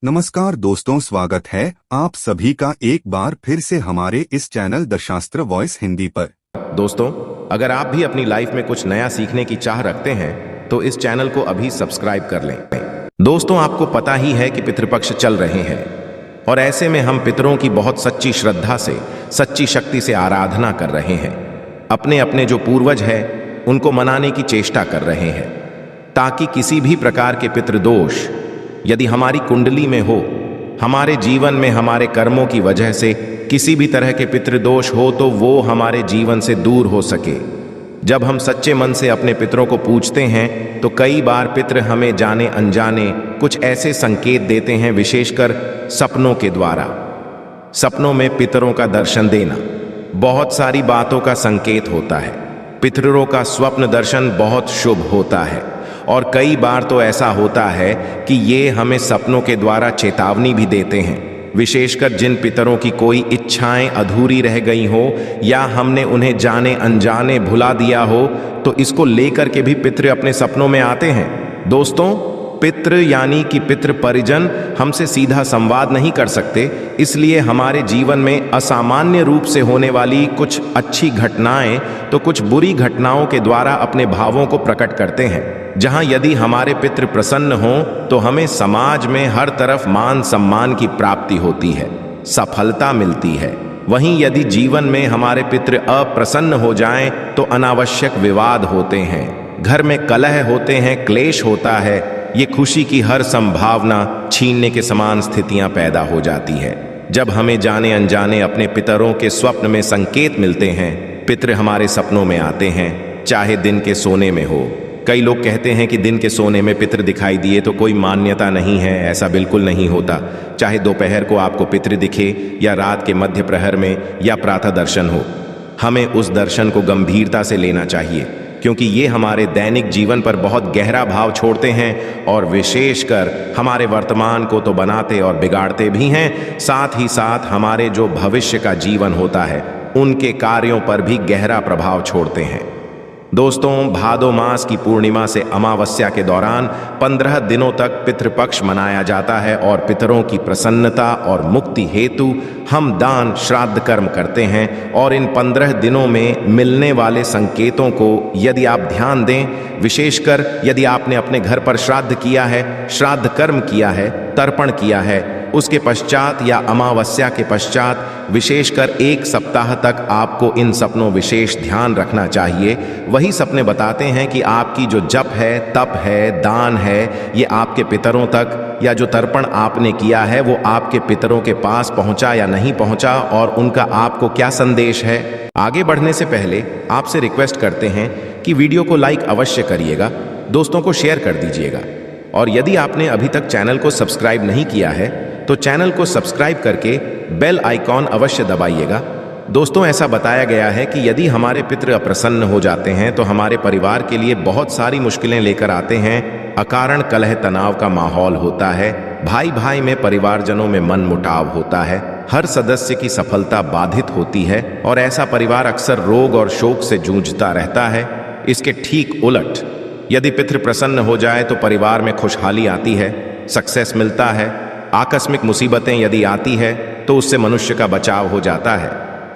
नमस्कार दोस्तों, स्वागत है आप सभी का एक बार फिर से हमारे इस चैनल दशास्त्र वॉइस हिंदी पर। दोस्तों, अगर आप भी अपनी लाइफ में कुछ नया सीखने की चाह रखते हैं तो इस चैनल को अभी सब्सक्राइब कर लें। दोस्तों, आपको पता ही है कि पितृपक्ष चल रहे हैं और ऐसे में हम पितरों की बहुत सच्ची श्रद्धा से, सच्ची शक्ति से आराधना कर रहे हैं। अपने अपने जो पूर्वज है उनको मनाने की चेष्टा कर रहे हैं ताकि किसी भी प्रकार के पितृदोष यदि हमारी कुंडली में हो, हमारे जीवन में हमारे कर्मों की वजह से किसी भी तरह के पितृदोष हो तो वो हमारे जीवन से दूर हो सके। जब हम सच्चे मन से अपने पितरों को पूजते हैं तो कई बार पितर हमें जाने अनजाने कुछ ऐसे संकेत देते हैं, विशेषकर सपनों के द्वारा। सपनों में पितरों का दर्शन देना बहुत सारी बातों का संकेत होता है। पितरों का स्वप्न दर्शन बहुत शुभ होता है और कई बार तो ऐसा होता है कि ये हमें सपनों के द्वारा चेतावनी भी देते हैं, विशेषकर जिन पितरों की कोई इच्छाएं अधूरी रह गई हो या हमने उन्हें जाने अनजाने भुला दिया हो, तो इसको लेकर के भी पितर अपने सपनों में आते हैं। दोस्तों, पितृ यानी कि पितृ परिजन हमसे सीधा संवाद नहीं कर सकते, इसलिए हमारे जीवन में असामान्य रूप से होने वाली कुछ अच्छी घटनाएं तो कुछ बुरी घटनाओं के द्वारा अपने भावों को प्रकट करते हैं। जहां यदि हमारे पितृ प्रसन्न हों तो हमें समाज में हर तरफ मान सम्मान की प्राप्ति होती है, सफलता मिलती है। वहीं यदि जीवन में हमारे पितृ अप्रसन्न हो जाएं तो अनावश्यक विवाद होते हैं, घर में कलह होते हैं, क्लेश होता है। ये खुशी की हर संभावना छीनने के समान स्थितियां पैदा हो जाती है। जब हमें जाने अनजाने अपने पितरों के स्वप्न में संकेत मिलते हैं, पितर हमारे सपनों में आते हैं, चाहे दिन के सोने में हो। कई लोग कहते हैं कि दिन के सोने में पितर दिखाई दिए तो कोई मान्यता नहीं है, ऐसा बिल्कुल नहीं होता। चाहे दोपहर को आपको पितर दिखे या रात के मध्य प्रहर में या प्रातः दर्शन हो, हमें उस दर्शन को गंभीरता से लेना चाहिए, क्योंकि ये हमारे दैनिक जीवन पर बहुत गहरा भाव छोड़ते हैं और विशेषकर हमारे वर्तमान को तो बनाते और बिगाड़ते भी हैं, साथ ही साथ हमारे जो भविष्य का जीवन होता है उनके कार्यों पर भी गहरा प्रभाव छोड़ते हैं। दोस्तों, भादो मास की पूर्णिमा से अमावस्या के दौरान 15 दिनों तक पितृपक्ष मनाया जाता है और पितरों की प्रसन्नता और मुक्ति हेतु हम दान श्राद्ध कर्म करते हैं। और इन 15 दिनों में मिलने वाले संकेतों को यदि आप ध्यान दें, विशेषकर यदि आपने अपने घर पर श्राद्ध किया है, श्राद्ध कर्म किया है, तर्पण किया है, उसके पश्चात या अमावस्या के पश्चात विशेषकर 1 सप्ताह तक आपको इन सपनों विशेष ध्यान रखना चाहिए। वही सपने बताते हैं कि आपकी जो जप है, तप है, दान है, ये आपके पितरों तक, या जो तर्पण आपने किया है वो आपके पितरों के पास पहुंचा या नहीं पहुंचा और उनका आपको क्या संदेश है। आगे बढ़ने से पहले आपसे रिक्वेस्ट करते हैं कि वीडियो को लाइक अवश्य करिएगा, दोस्तों को शेयर कर दीजिएगा और यदि आपने अभी तक चैनल को सब्सक्राइब नहीं किया है तो चैनल को सब्सक्राइब करके बेल आइकॉन अवश्य दबाइएगा। दोस्तों, ऐसा बताया गया है कि यदि हमारे पितृ अप्रसन्न हो जाते हैं तो हमारे परिवार के लिए बहुत सारी मुश्किलें लेकर आते हैं। अकारण कलह तनाव का माहौल होता है, भाई भाई में, परिवारजनों में मन मुटाव होता है, हर सदस्य की सफलता बाधित होती है और ऐसा परिवार अक्सर रोग और शोक से जूझता रहता है। इसके ठीक उलट यदि पितृ प्रसन्न हो जाए तो परिवार में खुशहाली आती है, सक्सेस मिलता है। आकस्मिक मुसीबतें यदि आती है तो उससे मनुष्य का बचाव हो जाता है।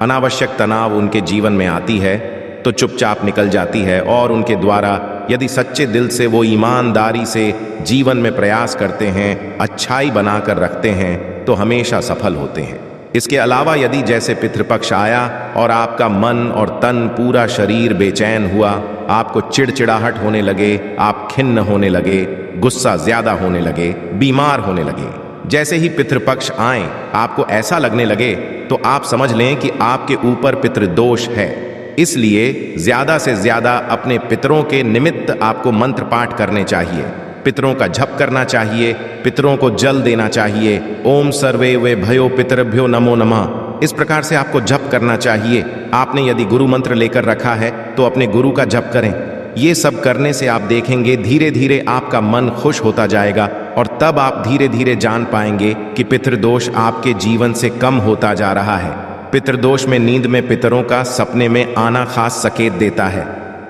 अनावश्यक तनाव उनके जीवन में आती है तो चुपचाप निकल जाती है और उनके द्वारा यदि सच्चे दिल से वो ईमानदारी से जीवन में प्रयास करते हैं, अच्छाई बनाकर रखते हैं तो हमेशा सफल होते हैं। इसके अलावा यदि जैसे पितृपक्ष आया और आपका मन और तन, पूरा शरीर बेचैन हुआ, आपको चिड़चिड़ाहट होने लगे, आप खिन्न होने लगे, गुस्सा ज्यादा होने लगे, बीमार होने लगे, जैसे ही पितृपक्ष आए आपको ऐसा लगने लगे तो आप समझ लें कि आपके ऊपर पितृदोष है। इसलिए ज्यादा से ज्यादा अपने पितरों के निमित्त आपको मंत्र पाठ करने चाहिए, पितरों का जप करना चाहिए, पितरों को जल देना चाहिए। ओम सर्वे वे भयो पितृभ्यो नमो नमः, इस प्रकार से आपको जप करना चाहिए। आपने यदि गुरु मंत्र लेकर रखा है तो अपने गुरु का जप करें। ये सब करने से आप देखेंगे धीरे धीरे आपका मन खुश होता जाएगा और तब आप धीरे धीरे जान पाएंगे कि पितृदोष आपके जीवन से कम होता जा रहा है। पितृदोष में नींद में पितरों का सपने में आना खास संकेत देता है,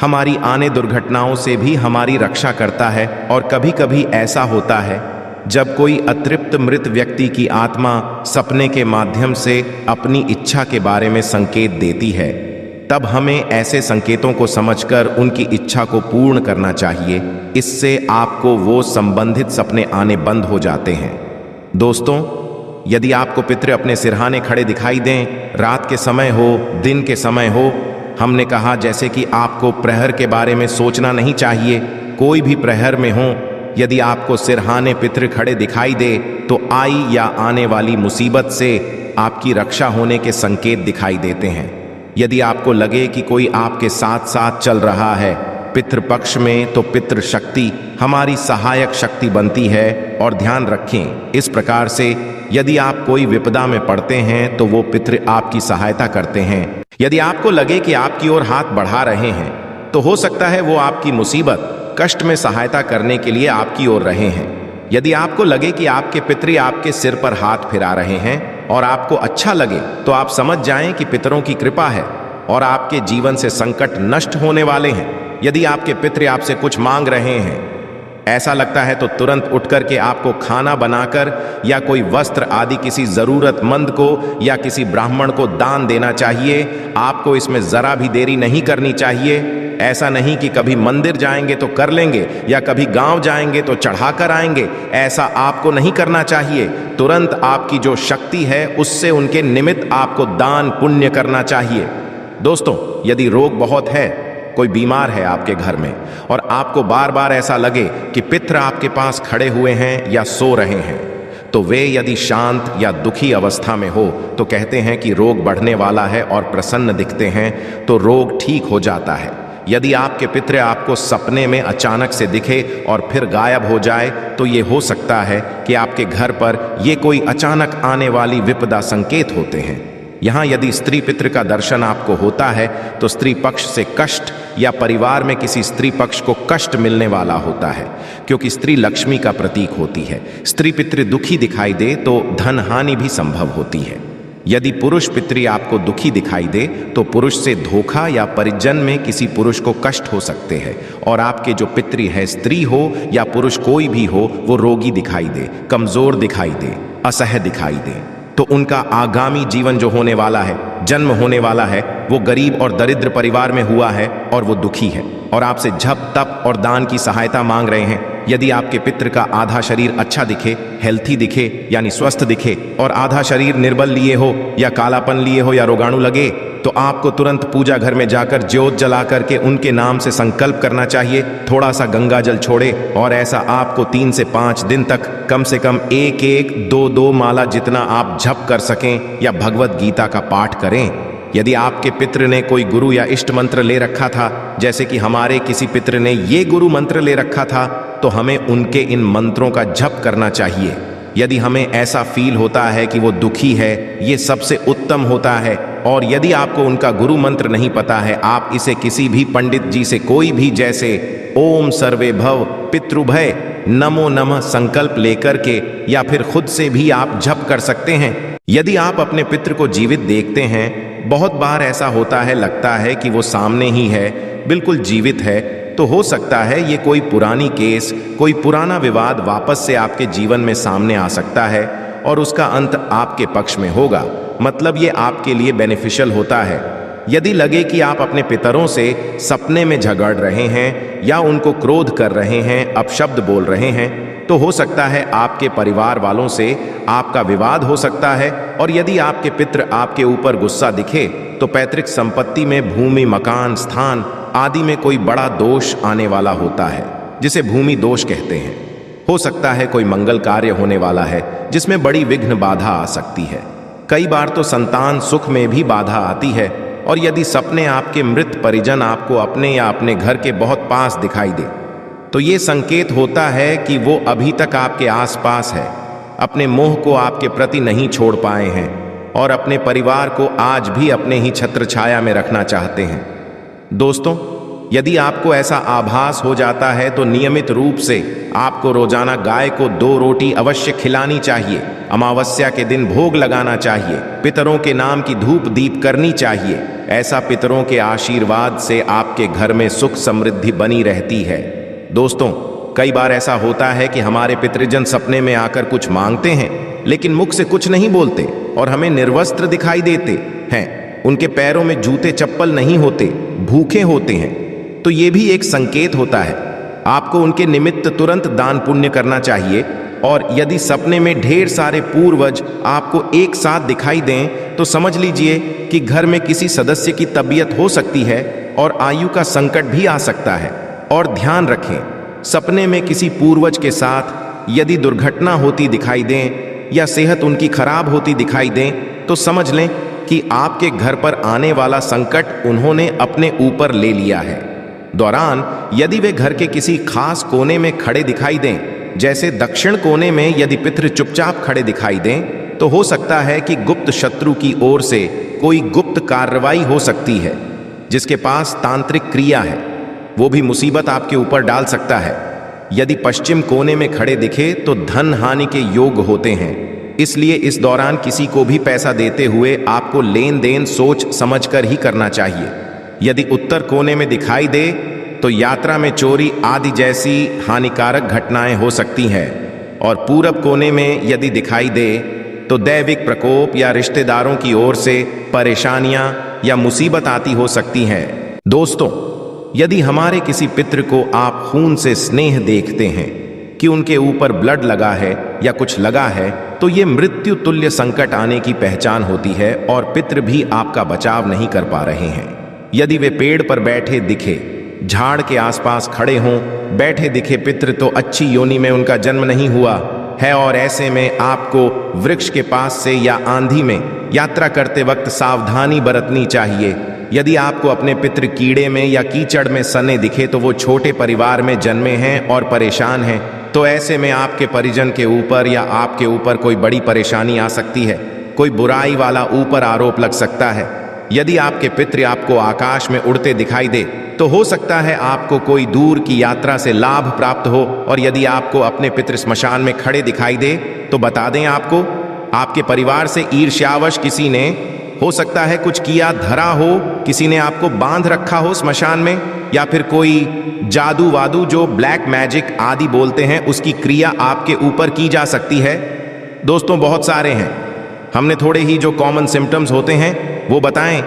हमारी आने दुर्घटनाओं से भी हमारी रक्षा करता है। और कभी कभी ऐसा होता है जब कोई अतृप्त मृत व्यक्ति की आत्मा सपने के माध्यम से अपनी इच्छा के बारे में संकेत देती है, तब हमें ऐसे संकेतों को समझकर उनकी इच्छा को पूर्ण करना चाहिए। इससे आपको वो संबंधित सपने आने बंद हो जाते हैं। दोस्तों, यदि आपको पितृ अपने सिरहाने खड़े दिखाई दें, रात के समय हो, दिन के समय हो, हमने कहा जैसे कि आपको प्रहर के बारे में सोचना नहीं चाहिए। कोई भी प्रहर में हो, यदि आपको सिरहाने पितृ खड़े दिखाई दे तो आई या आने वाली मुसीबत से आपकी रक्षा होने के संकेत दिखाई देते हैं। यदि आपको लगे कि कोई आपके साथ साथ चल रहा है पितृपक्ष में, तो पितृ शक्ति हमारी सहायक शक्ति बनती है। और ध्यान रखें, इस प्रकार से यदि आप कोई विपदा में पड़ते हैं तो वो पितृ आपकी सहायता करते हैं। यदि आपको लगे कि आपकी ओर हाथ बढ़ा रहे हैं, तो हो सकता है वो आपकी मुसीबत कष्ट में सहायता करने के लिए आपकी ओर रहे हैं। यदि आपको लगे कि आपके पितृ आपके सिर पर हाथ फिरा रहे हैं और आपको अच्छा लगे, तो आप समझ जाएं कि पितरों की कृपा है और आपके जीवन से संकट नष्ट होने वाले हैं। यदि आपके पितृ आपसे कुछ मांग रहे हैं, ऐसा लगता है, तो तुरंत उठ करके आपको खाना बनाकर या कोई वस्त्र आदि किसी जरूरतमंद को या किसी ब्राह्मण को दान देना चाहिए। आपको इसमें जरा भी देरी नहीं करनी चाहिए। ऐसा नहीं कि कभी मंदिर जाएंगे तो कर लेंगे या कभी गांव जाएंगे तो चढ़ाकर आएंगे, ऐसा आपको नहीं करना चाहिए। तुरंत आपकी जो शक्ति है उससे उनके निमित्त आपको दान पुण्य करना चाहिए। दोस्तों, यदि रोग बहुत है, कोई बीमार है आपके घर में और आपको बार बार ऐसा लगे कि पितृ आपके पास खड़े हुए हैं या सो रहे हैं, तो वे यदि शांत या दुखी अवस्था में हो तो कहते हैं कि रोग बढ़ने वाला है और प्रसन्न दिखते हैं, तो रोग ठीक हो जाता है। यदि आपके पितृ आपको सपने में अचानक से दिखे और फिर गायब हो जाए, तो ये हो सकता है कि आपके घर पर ये कोई अचानक आने वाली विपदा संकेत होते हैं। यहाँ यदि स्त्री पितृ का दर्शन आपको होता है तो स्त्री पक्ष से कष्ट या परिवार में किसी स्त्री पक्ष को कष्ट मिलने वाला होता है, क्योंकि स्त्री लक्ष्मी का प्रतीक होती है। स्त्री पितृ दुखी दिखाई दे तो धन हानि भी संभव होती है। यदि पुरुष पितृ आपको दुखी दिखाई दे तो पुरुष से धोखा या परिजन में किसी पुरुष को कष्ट हो सकते हैं। और आपके जो पितृ है, स्त्री हो या पुरुष कोई भी हो, वो रोगी दिखाई दे, कमजोर दिखाई दे, असह्य दिखाई दे, तो उनका आगामी जीवन जो होने वाला है, जन्म होने वाला है, वो गरीब और दरिद्र परिवार में हुआ है और वो दुखी है और आपसे जप तप और दान की सहायता मांग रहे हैं। यदि आपके पितृ का आधा शरीर अच्छा दिखे, हेल्थी दिखे यानी स्वस्थ दिखे, और आधा शरीर निर्बल लिए हो या कालापन लिए हो या रोगाणु लगे, तो आपको तुरंत पूजा घर में जाकर ज्योत जला करके उनके नाम से संकल्प करना चाहिए। थोड़ा सा गंगा जल छोड़े और ऐसा आपको 3 से 5 दिन तक कम से कम 1-1, 2-2 माला जितना आप जप कर सकें या भगवत गीता का पाठ करें। यदि आपके पितृ ने कोई गुरु या इष्ट मंत्र ले रखा था, जैसे कि हमारे किसी पितृ ने ये गुरु मंत्र ले रखा था, तो हमें उनके इन मंत्रों का जप करना चाहिए। यदि हमें ऐसा फील होता है कि वो दुखी है, ये सबसे उत्तम होता है। और यदि आपको उनका गुरु मंत्र नहीं पता है, आप इसे किसी भी पंडित जी से कोई भी, जैसे ओम सर्वे भव पितृभय नमो नमः संकल्प लेकर के या फिर खुद से भी आप जप कर सकते हैं। यदि आप अपने पितृ को जीवित देखते हैं, बहुत बार ऐसा होता है, लगता है कि वो सामने ही है, बिल्कुल जीवित है, तो हो सकता है ये कोई पुरानी केस, कोई पुराना विवाद वापस से आपके जीवन में सामने आ सकता है और उसका अंत आपके पक्ष में होगा। मतलब ये आपके लिए बेनिफिशियल होता है। यदि लगे कि आप अपने पितरों से सपने में झगड़ रहे हैं या उनको क्रोध कर रहे हैं, अपशब्द बोल रहे हैं, तो हो सकता है आपके परिवार वालों से आपका विवाद हो सकता है। और यदि आपके पितृ आपके ऊपर गुस्सा दिखे, तो पैतृक संपत्ति में भूमि, मकान, स्थान आदि में कोई बड़ा दोष आने वाला होता है, जिसे भूमि दोष कहते हैं। हो सकता है कोई मंगल कार्य होने वाला है जिसमें बड़ी विघ्न बाधा आ सकती है। कई बार तो संतान सुख में भी बाधा आती है। और यदि सपने आपके मृत परिजन आपको अपने या अपने घर के बहुत पास दिखाई दे, तो ये संकेत होता है कि वो अभी तक आपके आसपास है, अपने मोह को आपके प्रति नहीं छोड़ पाए हैं और अपने परिवार को आज भी अपने ही छत्र छाया में रखना चाहते हैं। दोस्तों, यदि आपको ऐसा आभास हो जाता है तो नियमित रूप से आपको रोजाना गाय को 2 रोटी अवश्य खिलानी चाहिए। अमावस्या के दिन भोग लगाना चाहिए। पितरों के नाम की धूप दीप करनी चाहिए। ऐसा पितरों के आशीर्वाद से आपके घर में सुख समृद्धि बनी रहती है। दोस्तों, कई बार ऐसा होता है कि हमारे पितृजन सपने में आकर कुछ मांगते हैं, लेकिन मुख से कुछ नहीं बोलते और हमें निर्वस्त्र दिखाई देते हैं। उनके पैरों में जूते चप्पल नहीं होते, भूखे होते हैं। तो ये भी एक संकेत होता है। आपको उनके निमित्त तुरंत दान पुण्य करना चाहिए। और यदि सपने में ढेर सारे पूर्वज आपको एक साथ दिखाई दें तो समझ लीजिए कि घर में किसी सदस्य की तबीयत हो सकती है और आयु का संकट भी आ सकता है। और ध्यान रखें, सपने में किसी पूर्वज के साथ यदि दुर्घटना होती दिखाई दें या सेहत उनकी खराब होती दिखाई दें तो समझ लें कि आपके घर पर आने वाला संकट उन्होंने अपने ऊपर ले लिया है। दौरान यदि वे घर के किसी खास कोने में खड़े दिखाई दें, जैसे दक्षिण कोने में यदि पितृ चुपचाप खड़े दिखाई दें, तो हो सकता है कि गुप्त शत्रु की ओर से कोई गुप्त कार्रवाई हो सकती है। जिसके पास तांत्रिक क्रिया है वो भी मुसीबत आपके ऊपर डाल सकता है। यदि पश्चिम कोने में खड़े दिखे तो धन हानि के योग होते हैं। इसलिए इस दौरान किसी को भी पैसा देते हुए आपको लेन देन सोच समझकर ही करना चाहिए। यदि उत्तर कोने में दिखाई दे तो यात्रा में चोरी आदि जैसी हानिकारक घटनाएं हो सकती हैं। और पूरब कोने में यदि दिखाई दे तो दैविक प्रकोप या रिश्तेदारों की ओर से परेशानियां या मुसीबत आती हो सकती हैं। दोस्तों, यदि हमारे किसी पितृ को आप खून से स्नेह देखते हैं कि उनके ऊपर ब्लड लगा है या कुछ लगा है, तो ये मृत्यु तुल्य संकट आने की पहचान होती है और पितृ भी आपका बचाव नहीं कर पा रहे हैं। यदि वे पेड़ पर बैठे दिखे, झाड़ के आसपास खड़े हों, बैठे दिखे पितृ, तो अच्छी योनि में उनका जन्म नहीं हुआ है और ऐसे में आपको वृक्ष के पास से या आंधी में यात्रा करते वक्त सावधानी बरतनी चाहिए। यदि आपको अपने पितृ कीड़े में या कीचड़ में सने दिखे तो वो छोटे परिवार में जन्मे हैं और परेशान हैं। तो ऐसे में आपके परिजन के ऊपर या आपके ऊपर कोई बड़ी परेशानी आ सकती है, कोई बुराई वाला ऊपर आरोप लग सकता है। यदि आपके पितृ आपको आकाश में उड़ते दिखाई दे तो हो सकता है आपको कोई दूर की यात्रा से लाभ प्राप्त हो। और यदि आपको अपने पितृ श्मशान में खड़े दिखाई दे तो बता दें, आपको आपके परिवार से ईर्ष्यावश किसी ने हो सकता है कुछ किया धरा हो, किसी ने आपको बांध रखा हो श्मशान में, या फिर कोई जादू वादू जो ब्लैक मैजिक आदि बोलते हैं उसकी क्रिया आपके ऊपर की जा सकती है। दोस्तों, बहुत सारे हैं, हमने थोड़े ही जो कॉमन सिम्टम्स होते हैं वो बताएं।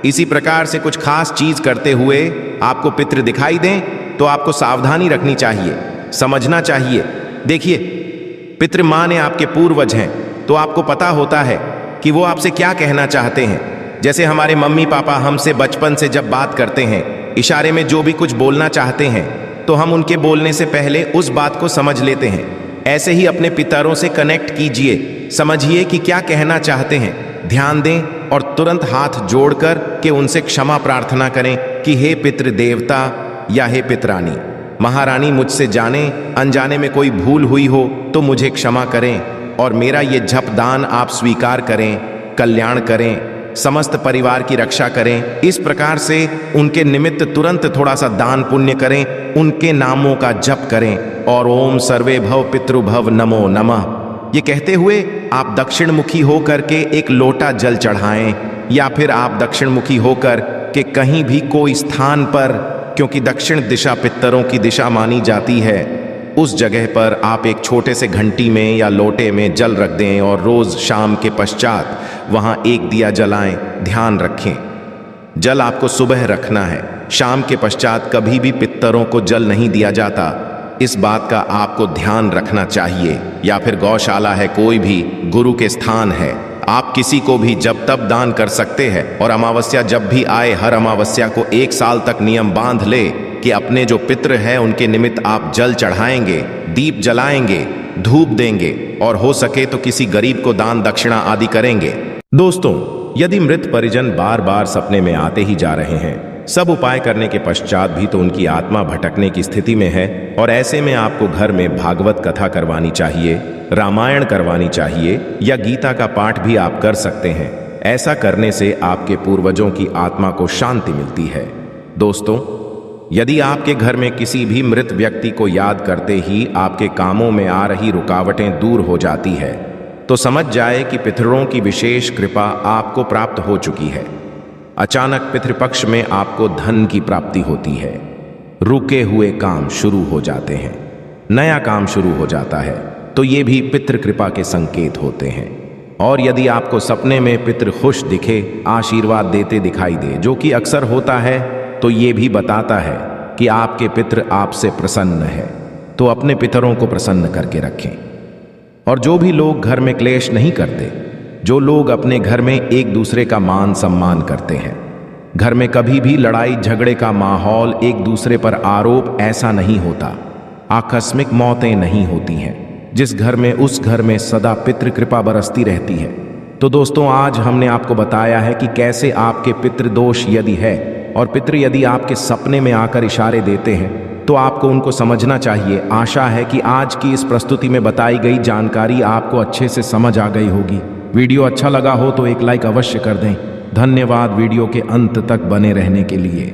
इसी प्रकार से कुछ खास चीज करते हुए आपको पितृ दिखाई दें तो आपको सावधानी रखनी चाहिए, समझना चाहिए। देखिए, पितृ माने आपके पूर्वज हैं तो आपको पता होता है कि वो आपसे क्या कहना चाहते हैं। जैसे हमारे मम्मी पापा हमसे बचपन से जब बात करते हैं, इशारे में जो भी कुछ बोलना चाहते हैं तो हम उनके बोलने से पहले उस बात को समझ लेते हैं। ऐसे ही अपने पितरों से कनेक्ट कीजिए, समझिए कि क्या कहना चाहते हैं, ध्यान दें और तुरंत हाथ जोड़कर के उनसे क्षमा प्रार्थना करें कि हे पितृ देवता या हे पितरानी, महारानी, मुझसे जाने अनजाने में कोई भूल हुई हो तो मुझे क्षमा करें और मेरा ये जप दान आप स्वीकार करें, कल्याण करें, समस्त परिवार की रक्षा करें। इस प्रकार से उनके निमित्त तुरंत थोड़ा सा दान पुण्य करें, उनके नामों का जप करें और ओम सर्वे भव पितृभव नमो नमः ये कहते हुए आप दक्षिण मुखी होकर के एक लोटा जल चढ़ाएं, या फिर आप दक्षिण मुखी होकर के कहीं भी कोई स्थान पर, क्योंकि दक्षिण दिशा पितरों की दिशा मानी जाती है, उस जगह पर आप एक छोटे से घंटी में या लोटे में जल रख दें और रोज शाम के पश्चात वहां एक दिया जलाएं। ध्यान रखें, जल आपको सुबह रखना है, शाम के पश्चात कभी भी पितरों को जल नहीं दिया जाता। इस बात का आपको ध्यान रखना चाहिए। या फिर गौशाला है, कोई भी गुरु के स्थान है, आप किसी को भी जब तब दान कर सकते हैं। और अमावस्या जब भी आए, हर अमावस्या को 1 साल तक नियम बांध ले कि अपने जो पितृ हैं उनके निमित्त आप जल चढ़ाएंगे, दीप जलाएंगे, धूप देंगे और हो सके तो किसी गरीब को दान दक्षिणा आदि करेंगे। दोस्तों, यदि मृत परिजन बार बार सपने में आते ही जा रहे हैं, सब उपाय करने के पश्चात भी तो उनकी आत्मा भटकने की स्थिति में है, और ऐसे में आपको घर में भागवत कथा करवानी चाहिए, रामायण करवानी चाहिए या गीता का पाठ भी आप कर सकते हैं। ऐसा करने से आपके पूर्वजों की आत्मा को शांति मिलती है। दोस्तों, यदि आपके घर में किसी भी मृत व्यक्ति को याद करते ही आपके कामों में आ रही रुकावटें दूर हो जाती है, तो समझ जाए कि पितरों की विशेष कृपा आपको प्राप्त हो चुकी है। अचानक पितृपक्ष में आपको धन की प्राप्ति होती है, रुके हुए काम शुरू हो जाते हैं, नया काम शुरू हो जाता है, तो ये भी पितृ कृपा के संकेत होते हैं। और यदि आपको सपने में पितृ खुश दिखे, आशीर्वाद देते दिखाई दे, जो कि अक्सर होता है, तो ये भी बताता है कि आपके पितृ आपसे प्रसन्न है। तो अपने पितरों को प्रसन्न करके रखें। और जो भी लोग घर में क्लेश नहीं करते, जो लोग अपने घर में एक दूसरे का मान सम्मान करते हैं, घर में कभी भी लड़ाई झगड़े का माहौल, एक दूसरे पर आरोप ऐसा नहीं होता, आकस्मिक मौतें नहीं होती हैं, जिस घर में उस घर में सदा पितृ कृपा बरसती रहती है। तो दोस्तों, आज हमने आपको बताया है कि कैसे आपके पितृ दोष यदि है और पितृ यदि आपके सपने में आकर इशारे देते हैं, तो आपको उनको समझना चाहिए। आशा है कि आज की इस प्रस्तुति में बताई गई जानकारी आपको अच्छे से समझ आ गई होगी। वीडियो अच्छा लगा हो तो एक लाइक अवश्य कर दें। धन्यवाद वीडियो के अंत तक बने रहने के लिए।